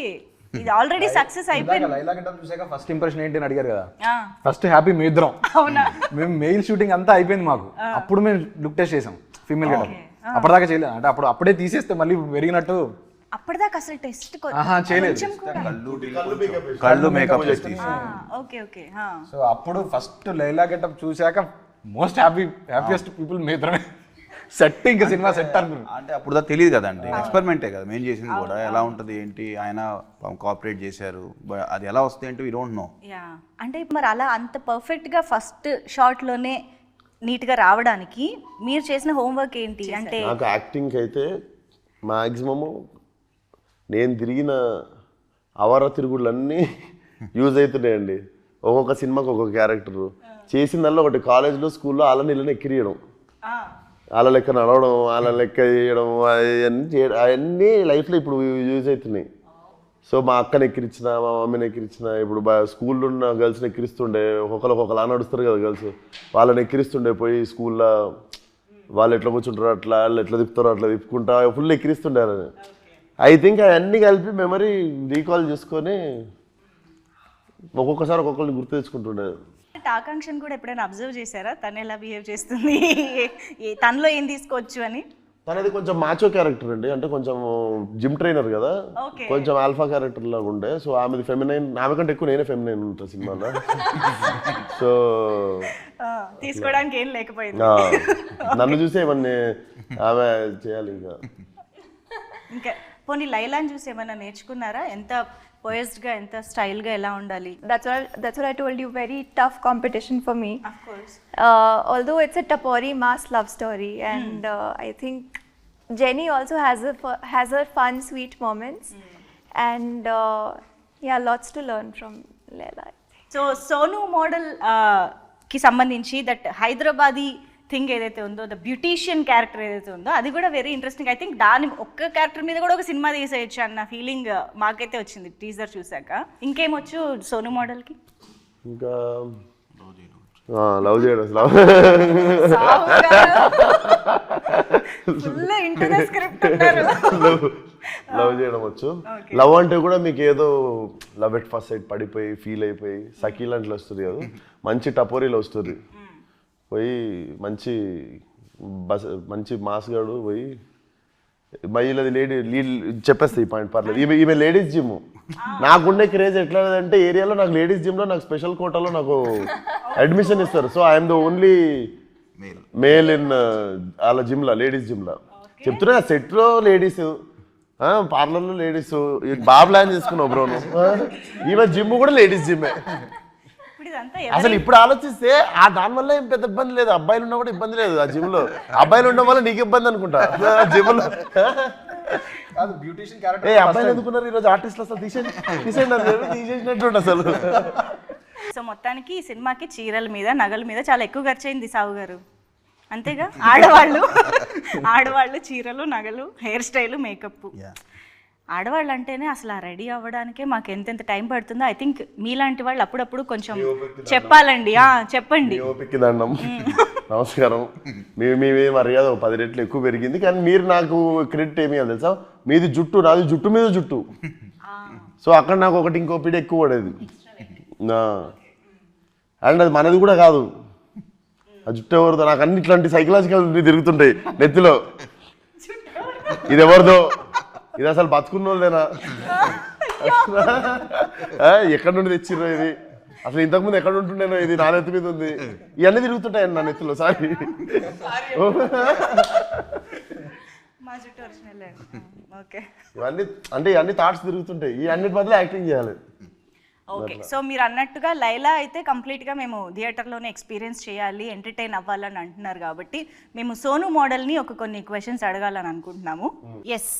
ఇది ఆల్రెడీ సక్సెస్ అయిపోయింది. లైలా గెటప్ చూసాక ఫస్ట్ ఇంప్రెషన్ ఏంటి అని అడిగారు కదా, ఫస్ట్ హ్యాపీ మీ ఇద్దరం. అవునా, మేము మెయిల్ షూటింగ్ అంతా అయిపోయింది మాకు, అప్పుడు మేము లుక్ టెస్ట్ చేసాం ఫీమేల్ గెటప్. అప్పటిదాకా చేయలేదు, అంటే అప్పుడే తీసేస్తే మళ్ళీ పెరిగినట్టు అప్పటిదాకా అసలు టెస్ట్ చేయలేదు. కొంచెం కూడా కళ్ళు మేకప్ చేసి ఓకే ఓకే సో అప్పుడు ఫస్ట్ లైలా గెటప్ చూశాక మోస్ట్ హ్యాపీయెస్ట్ పీపుల్ మీదరమే సెట్, ఇంకా సినిమా సెట్ అనుకున్నాను. అంటే అప్పుడు దాకా తెలియదు కదండి, ఎక్స్పెరిమెంటే కదా మేము చేసింది కూడా. ఎలా ఉంటుంది ఏంటి, ఆయన కోఆపరేట్ చేశారు, అది ఎలా వస్తుంది ఏంటి వీ డోంట్ నో. యా అంటే మరి అలా అంత పర్ఫెక్ట్గా ఫస్ట్ షాట్లోనే నీట్గా రావడానికి మీరు చేసిన హోంవర్క్ ఏంటి అంటే? నాకు యాక్టింగ్కి అయితే మ్యాక్సిమము నేను తిరిగిన అవర తిరుగుళ్ళన్నీ యూజ్ అవుతున్నాయండి. ఒక్కొక్క సినిమాకి ఒక్కొక్క క్యారెక్టరు చేసిందల్లా ఒకటి కాలేజ్లో స్కూల్లో అలా నీళ్ళని ఎక్కిరియడం, అలా లెక్క నడవడం, అలా లెక్క చేయడం, అవన్నీ లైఫ్లో ఇప్పుడు యూజ్ అవుతున్నాయి. సో మా అక్కని ఎక్కిరించిన, మా మమ్మీని ఎక్కిరించిన, ఇప్పుడు స్కూల్లో ఉన్న గర్ల్స్ని ఎక్కిరిస్తుండే, ఒక్కొక్కలా నడుస్తారు కదా గర్ల్స్, వాళ్ళని ఎక్కిరిస్తుండే పోయి స్కూల్లో. వాళ్ళు ఎట్లా కూర్చుంటారో అట్లా, వాళ్ళు ఎట్లా తిప్పుతారో అట్లా తిప్పుకుంటా ఫుల్ ఎక్కిరిస్తుండే. ఐ థింక్ అవన్నీ కలిపి మెమరీ రీకాల్ చేసుకొని ఒక్కొక్కసారి ఒక్కొక్కరిని గుర్తు తెచ్చుకుంటుండే. ఆకాంక్షను కూడా ఎప్పుడైనా అబ్జర్వ్ చేశారా తను ఎలా బిహేవ్ చేస్తుంది, తనలో ఏం తీసుకోవచ్చు అని? తనది కొంచెం మాచో క్యారెక్టర్ అండి, అంటే కొంచెం జిమ్ ట్రైనర్ కదా, కొంచెం ఆల్ఫా క్యారెక్టర్ లాగా ఉండే. సో ఆమెది ఫెమినైన్, ఆమె కంటే ఎక్కువ నేనే ఫెమినైన్ ఉంటా సినిమాలో. సో తీసుకోవడానికి ఏం లేకపోయింది, నన్ను చూసే ఏమన్నా ఆమె చేయాలి. ఇంకా పోనీ లైలాని చూసి ఏమైనా నేర్చుకున్నారా? ఎంత పోయస్డ్గా, ఎంత స్టైల్గా ఎలా ఉండాలి? That's what I told you. Very tough competition for me. Of course. Although it's a Tapori mass love story, and I think Jenny also has her fun, sweet moments, and yeah, lots to learn from Laila. So Sonu model కి సంబంధించి that Hyderabadi thing ఏదైతే ఉందో, the beautician character ఏదైతే ఉందో, అది కూడా very interesting. I think దాని ఒక్క క్యారెక్టర్ మీద కూడా ఒక సినిమా తీసేయచ్చు అన్న ఫీలింగ్ మాకైతే వచ్చింది టీజర్ చూసాక. ఇంకేమొచ్చు సోను మోడల్కి? ఇంకా లవ్ చేయడం, లవ్ చేయడం వచ్చు. లవ్ అంటే కూడా మీకు ఏదో లవ్ ఎట్ ఫస్ట్ సైడ్ పడిపోయి ఫీల్ అయిపోయి సకీల్ అంటే వస్తుంది కదా, మంచి టపోరీలో వస్తుంది. పోయి మంచి మాస్గాడు పోయి మహిళది లీడ్ చెప్పేస్తాయి పాయింట్, పర్లేదు. ఈమె లేడీస్ జిమ్. నాకుండే క్రేజ్ ఎట్లా అంటే ఏరియాలో నాకు లేడీస్ జిమ్లో నాకు స్పెషల్ కోటాలో నాకు అడ్మిషన్ ఇస్తారు. So I'm the only male in అలా జిమ్లో, లేడీస్ జిమ్లో. చెప్తున్నా సెట్లో లేడీస్, పార్లర్లో లేడీస్. బాగా ప్లాన్ చేసుకున్నావు బ్రో నువ్వు. ఈమె జిమ్ కూడా లేడీస్ జిమ్మే. అసలు ఇప్పుడు ఆలోచిస్తే ఆ దానివల్ల ఏం పెద్ద ఇబ్బంది లేదు, అబ్బాయిలు ఉన్నా కూడా ఇబ్బంది లేదు ఆ జిమ్ లో. అబ్బాయిలు ఉండడం వల్ల నీకు ఇబ్బంది అనుకుంటా జిమ్ లో. ఏ అబ్బాయిలు ఎందుకున్నారు ఈరోజు ఆర్టిస్టులు? అసలు తీసేసినట్టు అసలు. సో మొత్తానికి ఈ సినిమాకి చీరల మీద, నగల మీద చాలా ఎక్కువ ఖర్చు అయింది సావు గారు, అంతేగా? ఆడవాళ్ళు చీరలు, నగలు, హెయిర్ స్టైల్, మేకప్. ఆడవాళ్ళు అంటేనే అసలు రెడీ అవ్వడానికే మాకు ఎంతెంత టైం పడుతుందో. ఐ థింక్ మీలాంటి వాళ్ళు అప్పుడప్పుడు కొంచెం చెప్పాలండి. చెప్పండి. నమస్కారం. మీ మర్యాద 10 రెట్లు ఎక్కువ పెరిగింది, కానీ మీరు నాకు క్రెడిట్ ఏమి అని తెలుసా? మీది జుట్టు, నాది జుట్టు మీద జుట్టు. సో అక్కడ నాకు ఒకటి ఇంకో పీడ ఎక్కువ పడేది. అండ్ అది మనది కూడా కాదు, ఆ జుట్టు ఎవరిదో. నాకు అన్ని ఇట్లాంటి సైకలాజికల్ తిరుగుతుంటాయి నెత్తిలో. ఇది ఎవరిదో, ఇది అసలు బతుకున్నోళ్ళేనా, ఎక్కడి నుండి తెచ్చిర్రో ఇది, అసలు ఇంతకుముందు ఎక్కడ ఉంటుండేనో, ఇది నా నెత్తి మీద ఉంది. ఇవన్నీ తిరుగుతుంటాయండి నా నెత్తిలో. సారీ. ఇవన్నీ అంటే ఇవన్నీ థాట్స్ తిరుగుతుంటాయి. ఈ అన్నిటి బదులు యాక్టింగ్ చేయాలి. ఓకే. సో మీరు అన్నట్టుగా లైలా అయితే కంప్లీట్గా మేము థియేటర్లోనే ఎక్స్పీరియన్స్ చేయాలి, ఎంటర్టైన్ అవ్వాలని అంటున్నారు కాబట్టి మేము సోను మోడల్ని కొన్ని క్వశ్చన్స్ అడగాలని అనుకుంటున్నాము. ఎస్,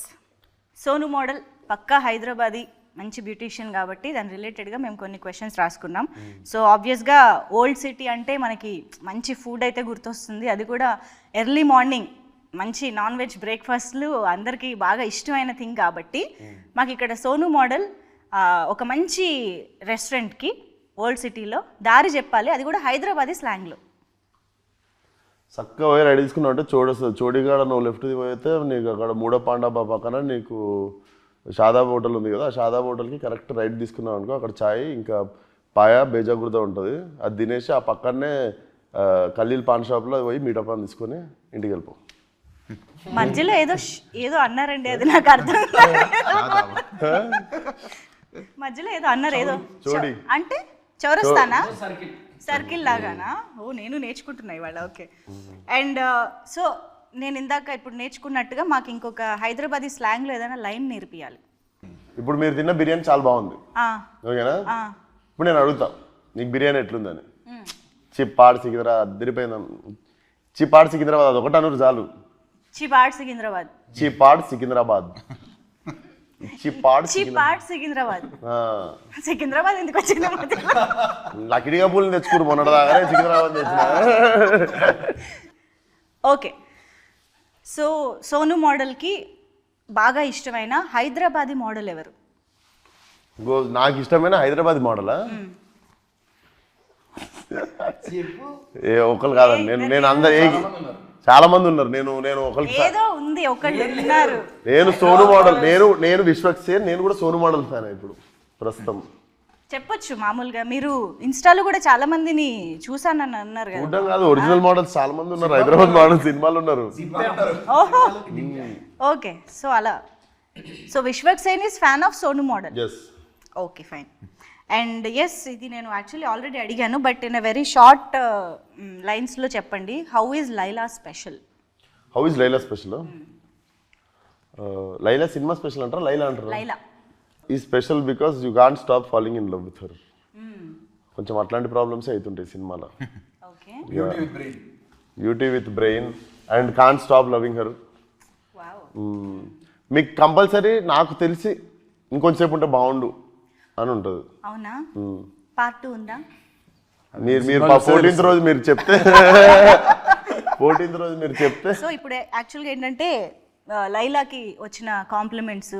సోను మోడల్ పక్కా హైదరాబాదీ, మంచి బ్యూటీషియన్ కాబట్టి దాని రిలేటెడ్గా మేము కొన్ని క్వశ్చన్స్ రాసుకున్నాం. సో ఆబ్వియస్గా ఓల్డ్ సిటీ అంటే మనకి మంచి ఫుడ్ అయితే గుర్తొస్తుంది, అది కూడా ఎర్లీ మార్నింగ్ మంచి నాన్ వెజ్ బ్రేక్ఫాస్ట్లు అందరికీ బాగా ఇష్టమైన థింగ్ కాబట్టి మాకు ఇక్కడ సోను మోడల్ ఒక మంచి రెస్టారెంట్కి ఓల్డ్ సిటీలో దారి చెప్పాలి, అది కూడా హైదరాబాదీ స్లాంగ్లో. చక్కగా పోయి రెడీ తీసుకున్నావు అంటే చోడిగాడ నువ్వు లెఫ్ట్ పోయితే నీకు అక్కడ మూడో పాండాబా పక్కన నీకు షాదాబ్ హోటల్ ఉంది కదా, ఆ షాదాబ్ హోటల్కి కరెక్ట్ రైట్ తీసుకున్నావు అనుకో, అక్కడ చాయ్ ఇంకా పాయ బేజాగుర్ద ఉంటుంది. అది తినేసి ఆ పక్కనే ఖలీల్ పాన్ షాప్లో పోయి మీటపాన్ తీసుకొని ఇంటికి వెళ్ళిపో. మధ్యలో ఏదో అన్నారండి, అది నాకు అర్థం కాలేదు. మధ్యలో ఏదో అన్నారు, ఏదో చోడి. అంటే చౌరస్తానా, సర్కిల్ లాగానా? ఓ నేను నేర్చుకుంటున్నా ఇవాళ. ఓకే. అండ్ సో నేను ఇందాక ఇప్పుడు నేర్చుకున్నట్టుగా మాకు ఇంకొక హైదరాబాదీ స్లాంగ్లో ఏదైనా లైన్ నేర్పియాలి. ఇప్పుడు మీరు తిన్న బిర్యానీ చాలా బాగుంది, ఓకేనా? ఇప్పుడు నేను అడుగుతా, నీకు బిర్యానీ ఎట్లుందని. చిప్పాడు సికింద్రా అద్దరిపోయిందా? చిప్పాడు సికింద్రాబాద్ అది ఒకటి అనరు చాలు. చిపాడ్ సికింద్రాబాద్. చిప్పాడు సికింద్రాబాద్. చిప్పాడు సికింద్రాబాద్. సికింద్రాబాద్ ఎందుకు వచ్చింది? లకిడిగా పూలు తెచ్చుకుని మొన్నటిదాకానే సికింద్రాబాద్ తెచ్చిన. ఓకే. సో సోను మోడల్కి బాగా ఇష్టమైన హైదరాబాదీ మోడల్ ఎవరు? నాకు ఇష్టమైన హైదరాబాద్ మోడలా? ఏ ఒకళ్ళు కాదండి, నేను అందరు చాలా మంది ఉన్నారు. నేను ఒకరికి ఏదో ఉంది, ఒకళ్ళు ఉన్నారు. నేను సోను మోడల్, నేను విశ్వక్సేన్, నేను కూడా సోను మోడల్ ఫ్యాన్ ఇప్పుడు ప్రస్తుతం. చెప్పొచ్చు మామూలుగా. మీరు ఇన్స్టాలో కూడా చాలా మందిని చూసానని అన్నారు కదా. చూడడం కాదు, ఒరిజినల్ మోడల్స్ చాలా మంది ఉన్నారు, హైదరాబాద్ మోడల్ సినిమాలు ఉన్నారు. ఓహో, ఓకే. సో అలా, so Vishwaksen is fan of Sonu model. Okay, fine. And yes, ఇది నేను యాక్చువల్లీ ఆల్రెడీ అడిగాను, but in a very short లైన్స్లో చెప్పండి. How is Laila special? How is Laila special? Laila సినిమా స్పెషల్ అంటారా, లైలా అంటారా? Laila is special because you can't stop falling in love with her. కొంచెం అట్లాంటి ప్రాబ్లమ్స్ అవుతుంటాయి సినిమాలో. Okay. Beauty with brain and can't stop loving her. మీకు కంపల్సరీ నాకు తెలిసి ఇంకొంచెంసేపు ఉంటే బాగుండు అని ఉంటుంది. అవునా? పార్ట్ 2 ఉందా? మీరు 14th రోజు మీరు చెప్తే 14th రోజు మీరు చెప్తే. సో ఇప్పుడు యాక్చువల్గా ఏంటంటే లైలాకి వచ్చిన కాంప్లిమెంట్స్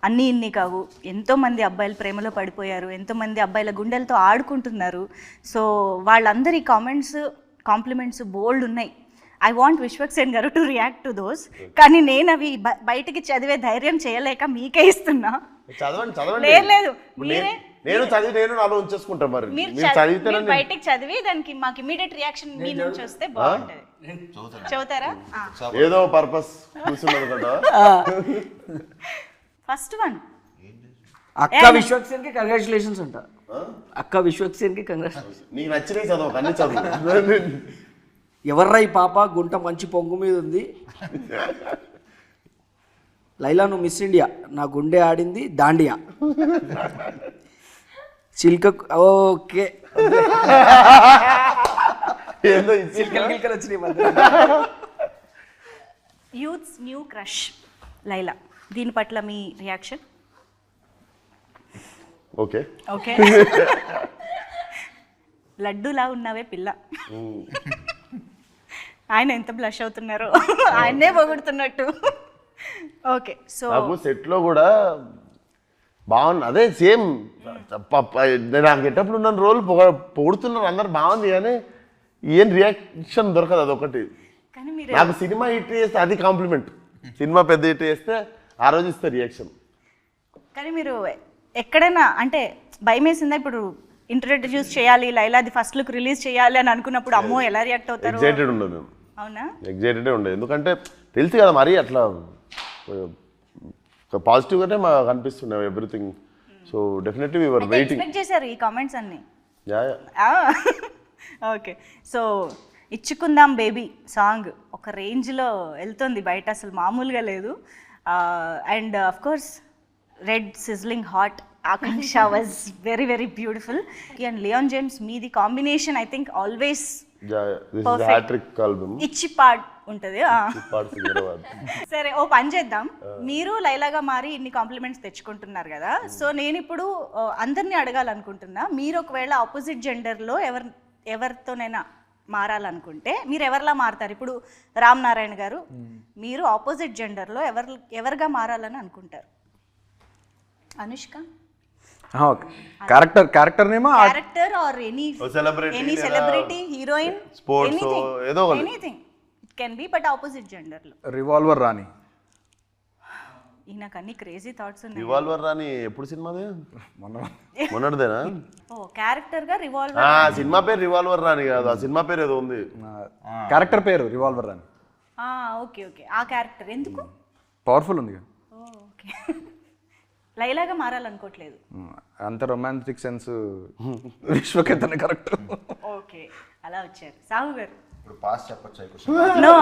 అన్నీ ఇన్ని కావు. ఎంతోమంది అబ్బాయిలు ప్రేమలో పడిపోయారు, ఎంతోమంది అబ్బాయిల గుండెలతో ఆడుకుంటున్నారు. సో వాళ్ళందరి కాంప్లిమెంట్స్ బోల్డ్ ఉన్నాయి. ఐ వాంట్ విశ్వక్సేన్ గారు టు రియాక్ట్ టు దోస్, కానీ నేను అవి బయటికి చదివే ధైర్యం చేయలేక మీకే ఇస్తున్నా. చదవండి. లేదు, మీరే నేను చదివి నేను నాలో ఉంచేసుకుంటాను. మరి మీరు చదివితే బయటికి చదివి దానికి మాకు ఇమీడియట్ రియాక్షన్ మీ నుంచి వస్తే బాగుంటది. చదువుతారా? ఏదో పర్పస్ కూర్చున్నది కదా. ఫస్ట్ వన్, అక్క విశ్వక్సేన్ కి కంగ్రాచులేషన్స్ అంట. అక్క విశ్వక్సేన్ కి కంగ్రాచులేషన్స్. నీకు నచ్చినవి చదువు, అన్ని చదువు. ఎవర్రా ఈ పాప, గుంట మంచి పొంగు మీద ఉంది. లైలా నువ్వు మిస్ ఇండియా, నా గుండె ఆడింది దాండియా. చిల్క ఓకే, ఏందో చిల్కలు వచ్చినాయి. యూత్స్ న్యూ క్రష్ లైలా, దీని పట్ల మీ రియాక్షన్? ఓకే. లడ్డూలా ఉన్నావే పిల్ల. ఆయన ఎంత బ్లష్ అవుతున్నారో, ఆయన్నే పొగుడుతున్నట్టు. ఓకే. సో నాకు సెట్ లో కూడా బాగుంది, అదే సేమ్ నాకు ఎట్టప్పుడు ఉన్న రోల్ పొగుడుతున్నారు అందరు, బాగుంది. కానీ ఏం రియాక్షన్ దొరకదు, అదొకటి. కానీ మీరు నాకు సినిమా హిట్ చేస్తే అది కాంప్లిమెంట్, సినిమా పెద్ద హిట్ చేస్తే ఆ రోజు ఇస్తే రియాక్షన్. కానీ మీరు ఎక్కడైనా అంటే భయం వేసిందా? ఇప్పుడు ఇంట్రడ్యూస్ చేయాలి, లైలాది ఫస్ట్ లుక్ రిలీజ్ చేయాలి అని అనుకున్నప్పుడు అమ్మో ఎలా రియాక్ట్ అవుతారు? ఎగ్జైటెడ్ ఉండదు మేము. అవునా? ఎగ్జైటెడే ఉండదు, ఎందుకంటే తెలుసు కదా మరీ అట్లా పాజిటివ్గానే మాకు అనిపిస్తుండే everything. So definitely we were waiting. Expect చేశారు ఈ కామెంట్స్ అన్ని. ఓకే. సో ఇచ్చుకుందాం బేబీ సాంగ్ ఒక రేంజ్లో వెళ్తుంది బయట, అసలు మామూలుగా లేదు. And of course red sizzling hot Akanksha was very very beautiful. And Leon James మీది కాంబినేషన్ ఐ థింక్ ఆల్వేస్ ఇచ్చి పాడ్ ఉంటుంది. సరే, ఓ పని చేద్దాం. మీరు లైలాగా మారి ఇన్ని కాంప్లిమెంట్స్ తెచ్చుకుంటున్నారు కదా, సో నేను ఇప్పుడు అందరినీ అడగాలనుకుంటున్నా, మీరు ఒకవేళ ఆపోజిట్ జెండర్లో ఎవరితోనైనా మారాలనుకుంటే మీరు ఎవరిలా మారుతారు? ఇప్పుడు రామ్ నారాయణ గారు, మీరు ఆపోజిట్ జెండర్లో ఎవరిగా మారాలని అనుకుంటారు? అనుష్క క్యారెక్టర్ నేమో character or any celebrity, heroine, sports, ఏదో anything it can be, but opposite gender లో. రివాల్వర్ రాణి. నాకు అన్ని క్రేజీ థాట్స్ ఉన్నాయి. రివాల్వర్ రాణి ఎప్పుడు సినిమాదే? మొన్నటిదేనా? ఓ క్యారెక్టర్ గా రివాల్వర్. సినిమా పేరు రివాల్వర్ రాణి కాదు, ఆ సినిమా పేరు ఏదో ఉంది, క్యారెక్టర్ పేరు రివాల్వర్ రాణి. ఓకే ఓకే ఆ క్యారెక్టర్ ఎందుకు పవర్ఫుల్ ఉంది కదా. ఓకే లైలాగా మారాలనుకోవట్లేదు. అంత రొమాంటిక్ సెన్స్ విశ్వకేతనే కరెక్ట్. ఓకే అలా వచ్చారు. సాహు గారు ఇప్పుడు పాస్ చెప్పొచ్చు నో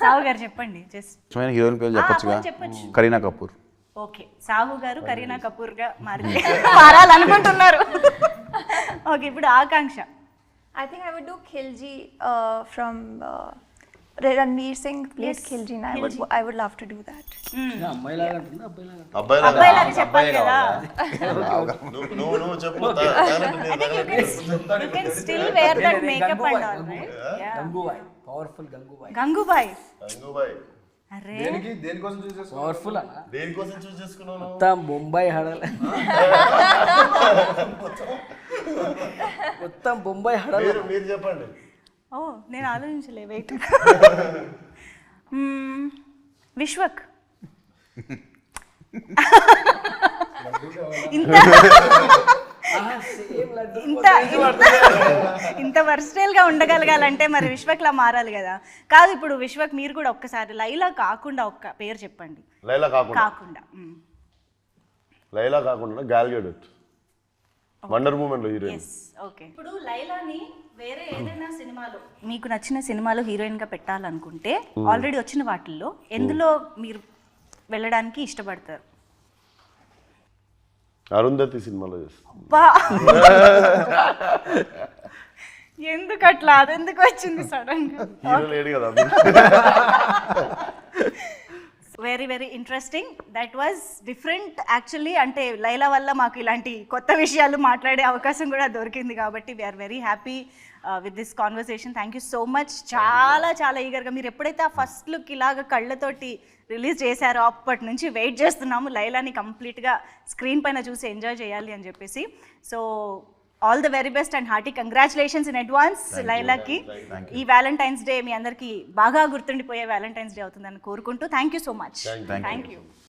సాహు గారు చెప్పండి జస్ట్ ఇష్టమైన హీరోయిన్ పేరు చెప్పొచ్చుగా. చెప్పొచ్చు. కరీనా కపూర్. ఓకే సాహు గారు కరీనా కపూర్ గా మారాలనుకుంటున్నారు. ఓకే ఇప్పుడు ఆకాంక్ష. I think I would do Khilji from Ranveer Singh plays Khilji. And I would love to do that. అమ్మాయి లాగా అంటుందా అబ్బాయి లాగా అబ్బాయిలాగా చెప్పాలి కదా. నువ్వు చెప్పు. You can still wear that makeup and all, right? Yeah. Gangubai powerful Gangubai Gangubai. అరే దేనికోసం చూసేసి పవర్ఫుల్ అన్న దేనికోసం చూస్ చేసుకున్నాను? మొత్తం బొంబాయి హడల మొత్తం బొంబాయి హడల. మీరు చెప్పండి. ఓ నేను ఆలోచించలే వెయిట్. విశ్వక్ ఇంత ఇంత ఇంత వర్స్టైల్ గా ఉండగలగాలంటే మరి విశ్వక్లా మారాలి కదా. కాదు ఇప్పుడు విశ్వక్ మీరు కూడా ఒక్కసారి లైలా కాకుండా ఒక్క పేరు చెప్పండి. లైలా కాకుండా గాల్ గెడట్ వండర్ మూమెంట్ లో హీరోయిన్. ఓకే ఇప్పుడు లైలాని వేరే ఏదైనా సినిమాలో మీకు నచ్చిన సినిమాలో హీరోయిన్ గా పెట్టాలనుకుంటే ఆల్రెడీ వచ్చిన వాటిల్లో ఎందులో మీరు వెళ్ళడానికి ఇష్టపడతారు? అరుంధతి సినిమాలో చేస్తాను. బా ఎందుకు అట్లా అదెందుకు వచ్చింది సడన్ గా? హీరో లేడు కదా. Very very interesting. That was different actually. అంటే లైలా వల్ల మాకు ఇలాంటి కొత్త విషయాలు మాట్లాడే అవకాశం కూడా దొరికింది కాబట్టి we are very happy with this conversation. Thank you so much. చాలా చాలా ఈగర్గా మీరు ఎప్పుడైతే ఆ ఫస్ట్ లుక్ ఇలాగ కళ్ళతోటి రిలీజ్ చేశారో అప్పటి నుంచి వెయిట్ చేస్తున్నాము లైలాని కంప్లీట్గా స్క్రీన్ పైన చూసి ఎంజాయ్ చేయాలి అని చెప్పేసి. So all the very best and hearty congratulations in advance లైలాకి. ఈ వ్యాలంటైన్స్ డే మీ అందరికీ బాగా గుర్తుండిపోయే వ్యాలంటైన్స్ డే అవుతుందని కోరుకుంటూ thank you so much. Thank you.